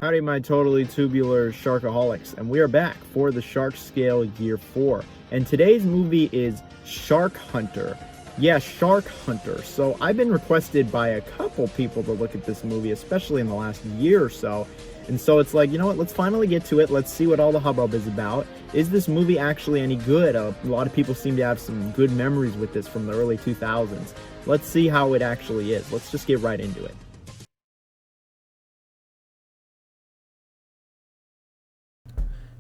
Howdy, my totally tubular sharkaholics, and we are back for the Shark Scale Year 4. And today's movie is Shark Hunter. Yeah, Shark Hunter. So I've been requested by a couple people to look at this movie, especially in the last year or so. And so it's like, you know what, let's finally get to it. Let's see what all the hubbub is about. Is this movie actually any good? A lot of people seem to have some good memories with this from the early 2000s. Let's see how it actually is. Let's just get right into it.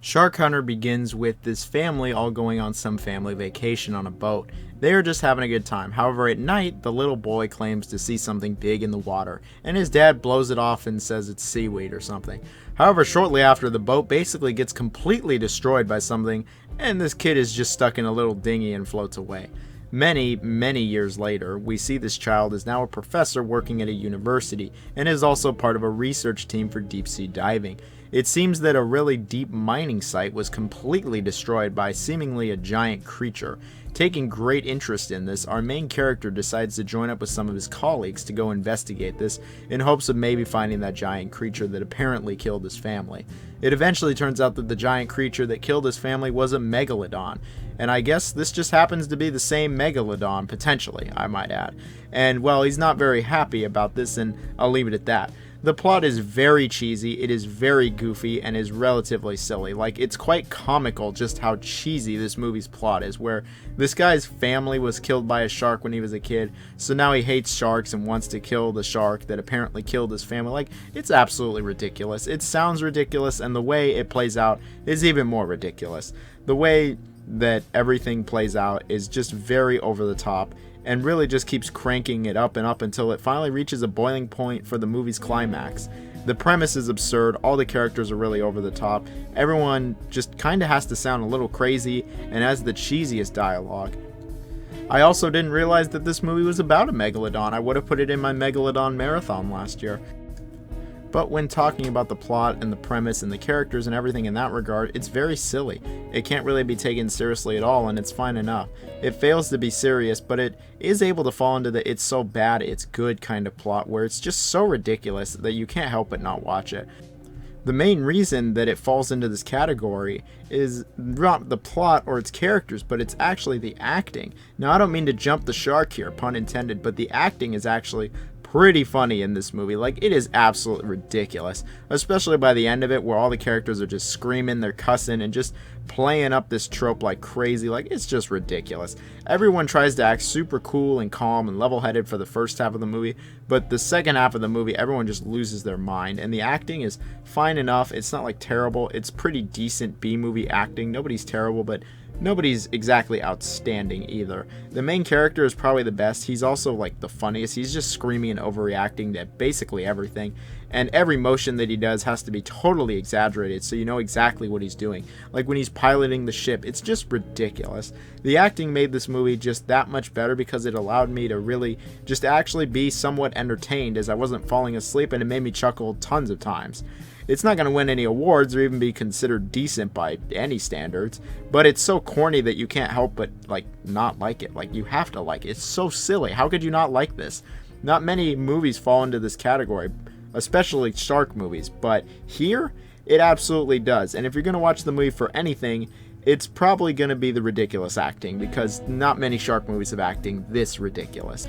Shark Hunter begins with this family all going on some family vacation on a boat. They are just having a good time. However, at night, the little boy claims to see something big in the water, and his dad blows it off and says it's seaweed or something. However, shortly after, the boat basically gets completely destroyed by something, and this kid is just stuck in a little dinghy and floats away. Many years later, we see this child is now a professor working at a university and is also part of a research team for deep sea diving. It seems that a really deep mining site was completely destroyed by seemingly a giant creature. Taking great interest in this, our main character decides to join up with some of his colleagues to go investigate this in hopes of maybe finding that giant creature that apparently killed his family. It eventually turns out that the giant creature that killed his family was a megalodon, and I guess this just happens to be the same megalodon, potentially, I might add. And well, he's not very happy about this, and I'll leave it at that. The plot is very cheesy, it is very goofy, and is relatively silly. Like, it's quite comical just how cheesy this movie's plot is, where this guy's family was killed by a shark when he was a kid, so now he hates sharks and wants to kill the shark that apparently killed his family. Like, it's absolutely ridiculous. It sounds ridiculous, and the way it plays out is even more ridiculous. The way that everything plays out is just very over the top, and really just keeps cranking it up and up until it finally reaches a boiling point for the movie's climax. The premise is absurd, all the characters are really over the top, everyone just kinda has to sound a little crazy, and has the cheesiest dialogue. I also didn't realize that this movie was about a megalodon. I would have put it in my megalodon marathon last year. But when talking about the plot and the premise and the characters and everything in that regard, it's very silly. It can't really be taken seriously at all, and it's fine enough. It fails to be serious, but it is able to fall into the it's so bad it's good kind of plot where it's just so ridiculous that you can't help but not watch it. The main reason that it falls into this category is not the plot or its characters, but it's actually the acting. Now, I don't mean to jump the shark here, pun intended, but the acting is actually pretty funny in this movie. Like, it is absolutely ridiculous, especially by the end of it, where all the characters are just screaming, they're cussing, and just playing up this trope like crazy. Like, it's just ridiculous. Everyone tries to act super cool and calm and level-headed for the first half of the movie, but the second half of the movie, everyone just loses their mind, and the acting is fine enough. It's not like terrible. It's pretty decent B-movie acting. Nobody's terrible, but nobody's exactly outstanding either. The main character is probably the best. He's also like the funniest. He's just screaming and overreacting to basically everything. And every motion that he does has to be totally exaggerated so you know exactly what he's doing. Like when he's piloting the ship, it's just ridiculous. The acting made this movie just that much better because it allowed me to really just actually be somewhat entertained as I wasn't falling asleep, and it made me chuckle tons of times. It's not going to win any awards or even be considered decent by any standards, but it's so corny that you can't help but not like it. Like, you have to like it. It's so silly. How could you not like this? Not many movies fall into this category, especially shark movies, but here it absolutely does. And if you're going to watch the movie for anything, it's probably going to be the ridiculous acting, because not many shark movies have acting this ridiculous.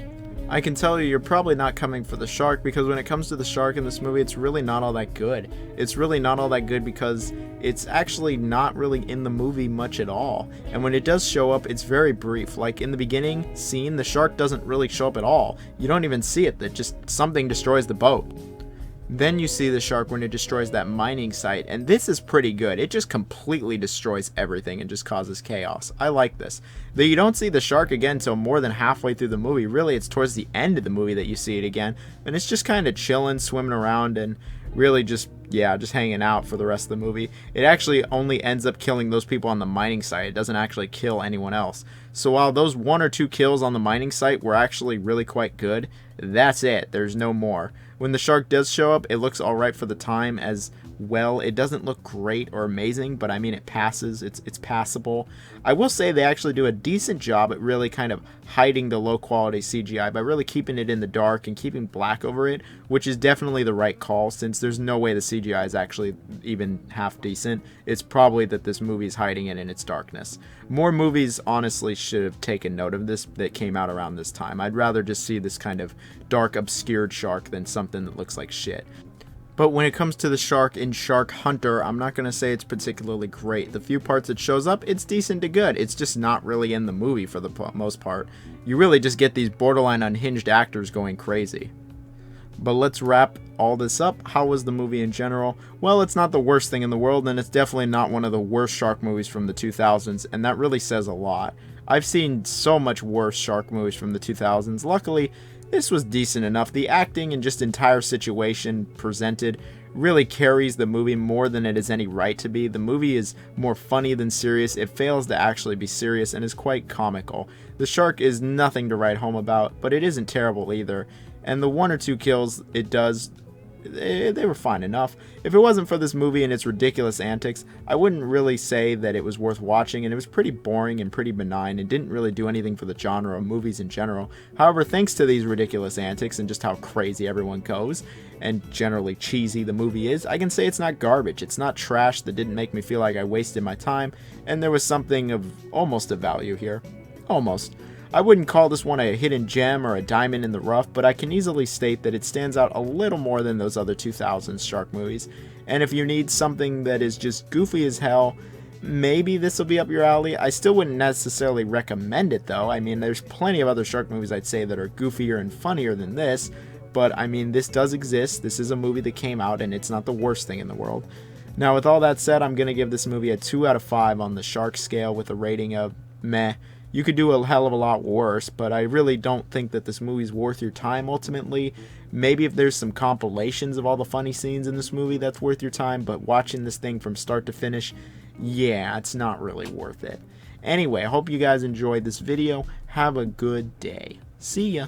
I can tell you're probably not coming for the shark, because when it comes to the shark in this movie, it's really not all that good. It's really not all that good because it's actually not really in the movie much at all. And when it does show up, it's very brief. Like in the beginning scene, the shark doesn't really show up at all. You don't even see it, that just something destroys the boat. Then you see the shark when it destroys that mining site, and this is pretty good. It just completely destroys everything and just causes chaos. I like this. Though you don't see the shark again until more than halfway through the movie. Really, it's towards the end of the movie that you see it again, and it's just kind of chilling, swimming around, and really just hanging out for the rest of the movie. It actually only ends up killing those people on the mining site. It doesn't actually kill anyone else. So while those 1 or 2 kills on the mining site were actually really quite good, that's it. There's no more. When the shark does show up, it looks alright for the time, as well. It doesn't look great or amazing, but I mean it passes. It's passable. I will say they actually do a decent job at really kind of hiding the low quality CGI by really keeping it in the dark and keeping black over it, which is definitely the right call since there's no way the CGI is actually even half decent. It's probably that this movie is hiding it in its darkness. More movies honestly should have taken note of this that came out around this time. I'd rather just see this kind of dark obscured shark than something that looks like shit. But when it comes to the shark in Shark Hunter, I'm not going to say it's particularly great. The few parts it shows up, it's decent to good. It's just not really in the movie for the most part. You really just get these borderline unhinged actors going crazy. But let's wrap all this up. How was the movie in general? Well, it's not the worst thing in the world, and it's definitely not one of the worst shark movies from the 2000s, and that really says a lot. I've seen so much worse shark movies from the 2000s. Luckily, this was decent enough. The acting and just entire situation presented really carries the movie more than it has any right to be. The movie is more funny than serious. It fails to actually be serious and is quite comical. The shark is nothing to write home about, but it isn't terrible either. And the one or two kills it does, they were fine enough. If it wasn't for this movie and its ridiculous antics, I wouldn't really say that it was worth watching, and it was pretty boring and pretty benign and didn't really do anything for the genre of movies in general. However, thanks to these ridiculous antics and just how crazy everyone goes, and generally cheesy the movie is, I can say it's not garbage. It's not trash that didn't make me feel like I wasted my time, and there was something of almost of value here. Almost. I wouldn't call this one a hidden gem or a diamond in the rough, but I can easily state that it stands out a little more than those other 2000s shark movies. And if you need something that is just goofy as hell, maybe this will be up your alley. I still wouldn't necessarily recommend it though. I mean, there's plenty of other shark movies I'd say that are goofier and funnier than this, but I mean, this does exist. This is a movie that came out and it's not the worst thing in the world. Now, with all that said, I'm going to give this movie a 2 out of 5 on the shark scale with a rating of meh. You could do a hell of a lot worse, but I really don't think that this movie's worth your time ultimately. Maybe if there's some compilations of all the funny scenes in this movie, that's worth your time, but watching this thing from start to finish, yeah, it's not really worth it. Anyway, I hope you guys enjoyed this video. Have a good day. See ya.